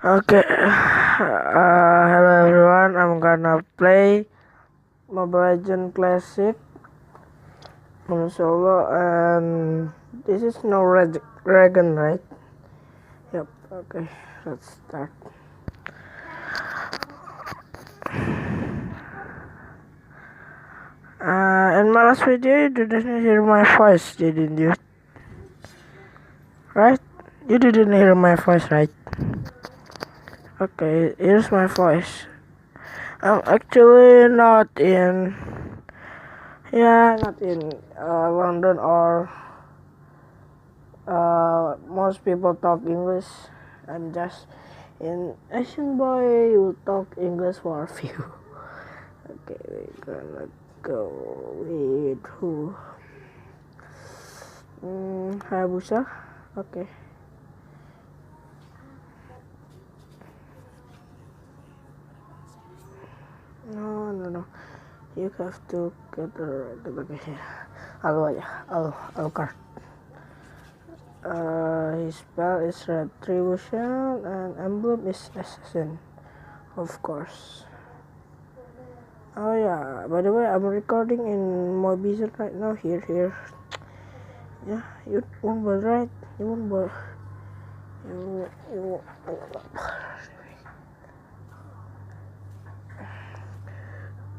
Okay, hello everyone. I'm gonna play Mobile Legend Classic on solo, and this is no regen, right? Yep. Okay, let's start. In my last video, you didn't hear my voice, didn't you? Right? You didn't hear my voice, right? Okay, here's my voice. I'm actually not in London or most people talk English. I'm just an Asian boy who talk English for a few. Okay, we're gonna go with who? Hayabusa. Okay. No. You have to get the right location. I'll card. His spell is retribution and emblem is assassin, of course. Oh yeah, by the way, I'm recording in my vision right now. Here. Yeah, you won't bother, right? You won't bother. You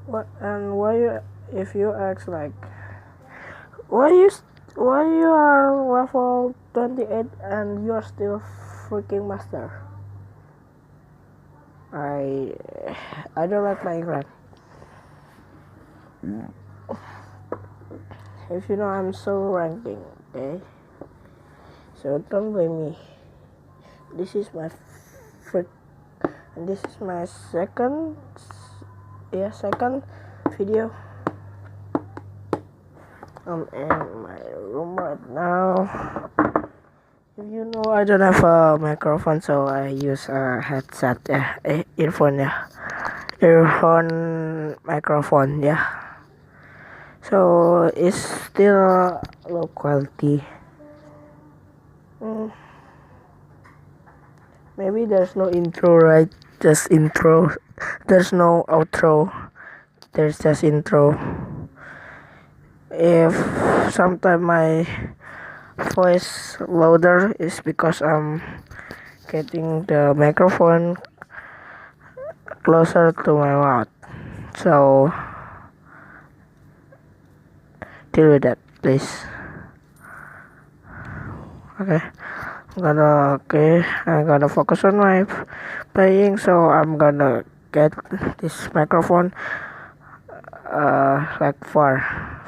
what? And why you? If you ask like, why you are level 28 and you are still freaking master? I don't like playing rank. If you know, I'm so ranking, okay? So don't blame me. This is my and this is my second video. I'm in my room right now. If you know, I don't have a microphone, so I use a headset, earphone microphone, so it's still low quality. Maybe there's no intro, right? Just intro. There's no outro. There's just intro. If sometimes my voice louder, is because I'm getting the microphone closer to my mouth. So deal with that, please. Okay. I'm gonna focus on my playing, so I'm gonna get this microphone like far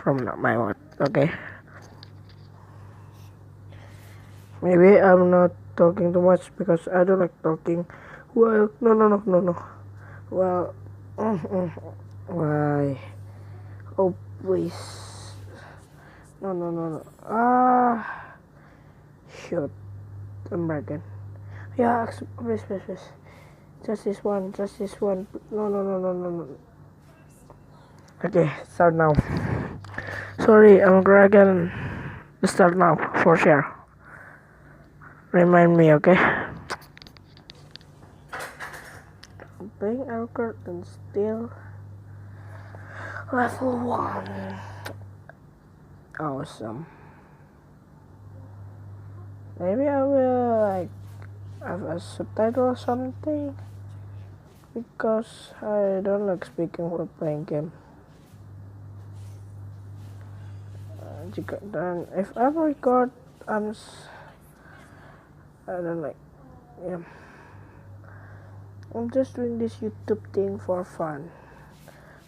from my mouth. Okay. Maybe I'm not talking too much because I don't like talking. Well, no. Well, why? Oh, please. No. Shoot. I'm bragging. Yeah, please. Just this one. No. Okay, start now. Sorry, I'm bragging. Start now, for sure. Remind me, okay? Playing Elkert and still level 1. Awesome. Maybe I will like have a subtitle or something, because I don't like speaking while playing game. Dan if I record, I don't like. Yeah. I'm just doing this YouTube thing for fun,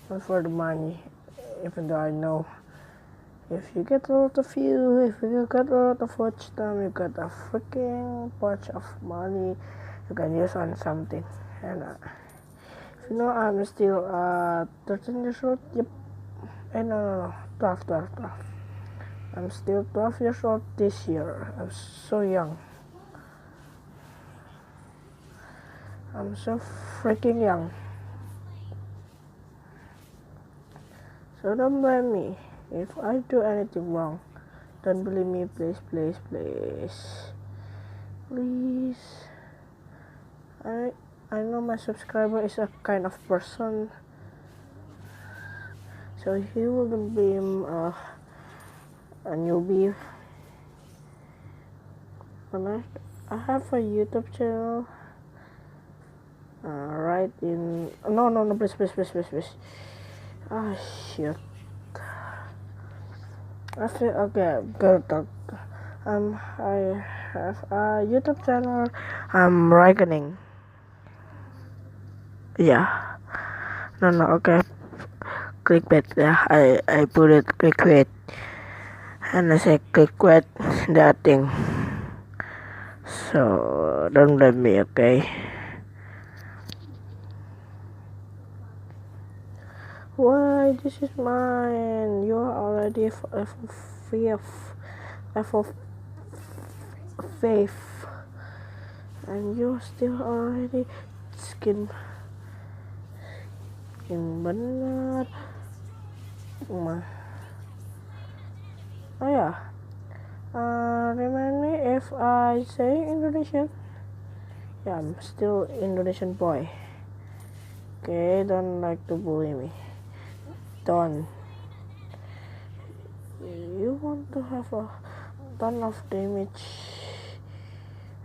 not for the money. Even though I know, if you get a lot of views, if you get a lot of watch time, you get a freaking bunch of money you can use on something. And if you know, I'm still 13 years old. Yep. No. 12. I'm still 12 years old this year. I'm so young. I'm so freaking young. So don't blame me if I do anything wrong. Don't blame me, please. I know my subscriber is a kind of person, so he wouldn't be a newbie. But I have a YouTube channel. Right in no, please. Ah, shit. I feel okay. Gotta talk. I have a YouTube channel. I'm reckoning. Yeah. No, okay. Clickbait. Yeah, I put it clickbait, and I say clickbait that thing. So don't blame me, okay? Why this is mine? You are already level 5, and you still already skin bener. Oh yeah. Remind me if I say Indonesian. Yeah, I'm still Indonesian boy. Okay, don't like to bully me. Don't. You want to have a ton of damage?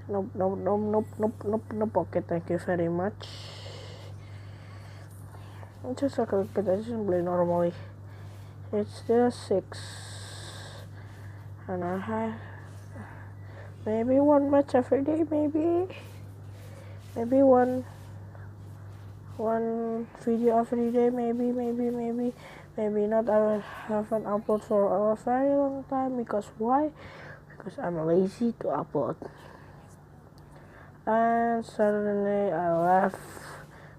Nope. Okay, thank you very much. It's just a little bit. I just play normally. It's still 6, and I have maybe one match every day. Maybe one video every day. Maybe not. I haven't uploaded for a very long time. Because why? Because I'm lazy to upload. And suddenly I left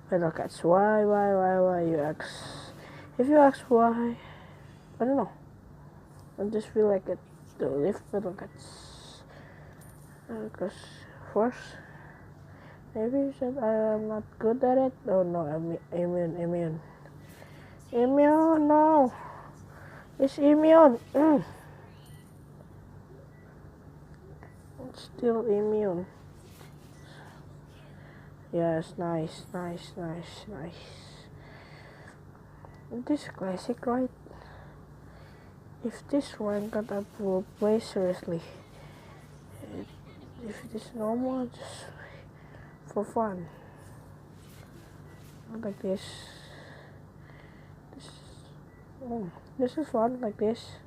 Battle Cats. Why you ask? If you ask why, I don't know. I just feel like it to leave Battle Cats. Because first, maybe you said I am not good at it. Oh no, immune. Immune, no. It's immune. It's still immune. Yes, nice. This classic, right? If this rank I will play seriously. If it is normal, just for fun. Not like this. This is fun, like this.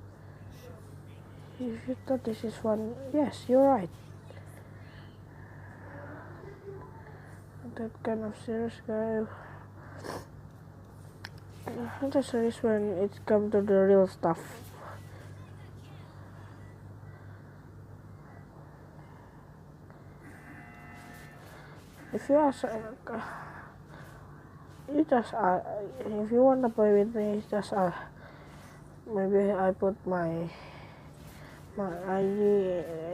If you thought this is fun, yes, you're right. That kind of serious guy. I'm just serious when it comes to the real stuff. If you ask, if you want to play with me, just maybe I put my ID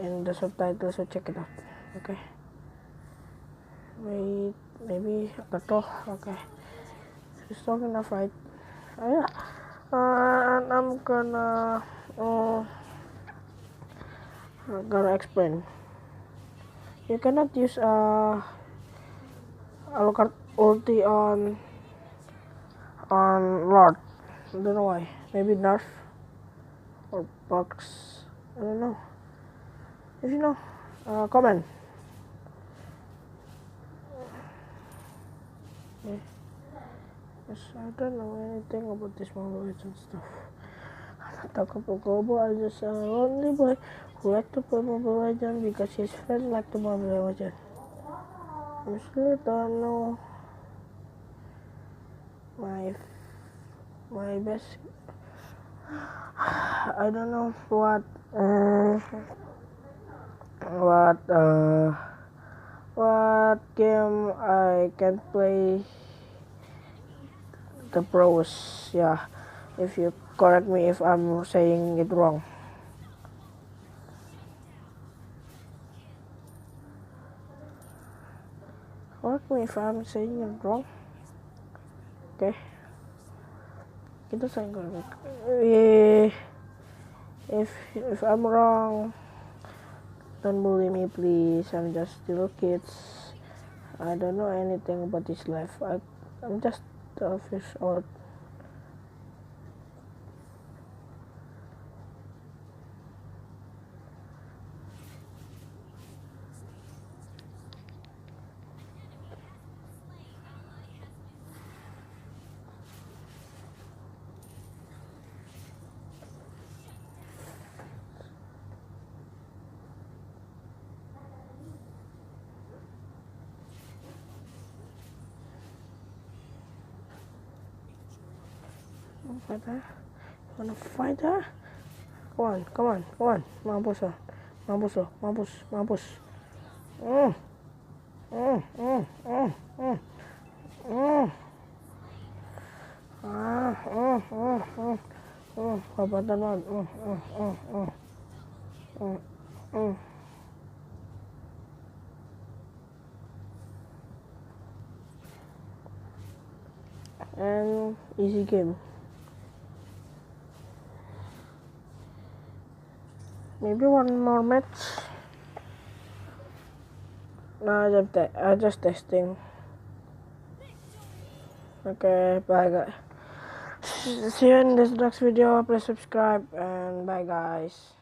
in the subtitles, so check it out. Okay. Wait, maybe okay. It's strong enough, right? Yeah. And I'm gonna explain. You cannot use Alucard ulti on Lord. I don't know why. Maybe nerf or bugs. I don't know. If you know, comment. Yeah. Yes, I don't know anything about this Mobile Legends stuff. I'm not talking about global. I'm just a lonely boy who like to play Mobile Legends because his friend like to Mobile Legends. I still don't know my best. I don't know what game I can play the pros. Yeah, if you correct me if I'm saying it wrong. Correct me if I'm saying it wrong. Okay. Kita sayang correct. If I'm wrong, don't bully me, please. I'm just little kids. I don't know anything about his life. I'm just 12 years old. Fight her? You wanna fight her? Come on, come on, come on. Mampus ah. Mampus oh, mampus, mampus. Mm. Mm, mm, mm, mm. Mm. Kapatan mo. And easy game. Maybe one more match. No, I'm just testing. Okay, bye guys. See you in this next video. Please subscribe and bye guys.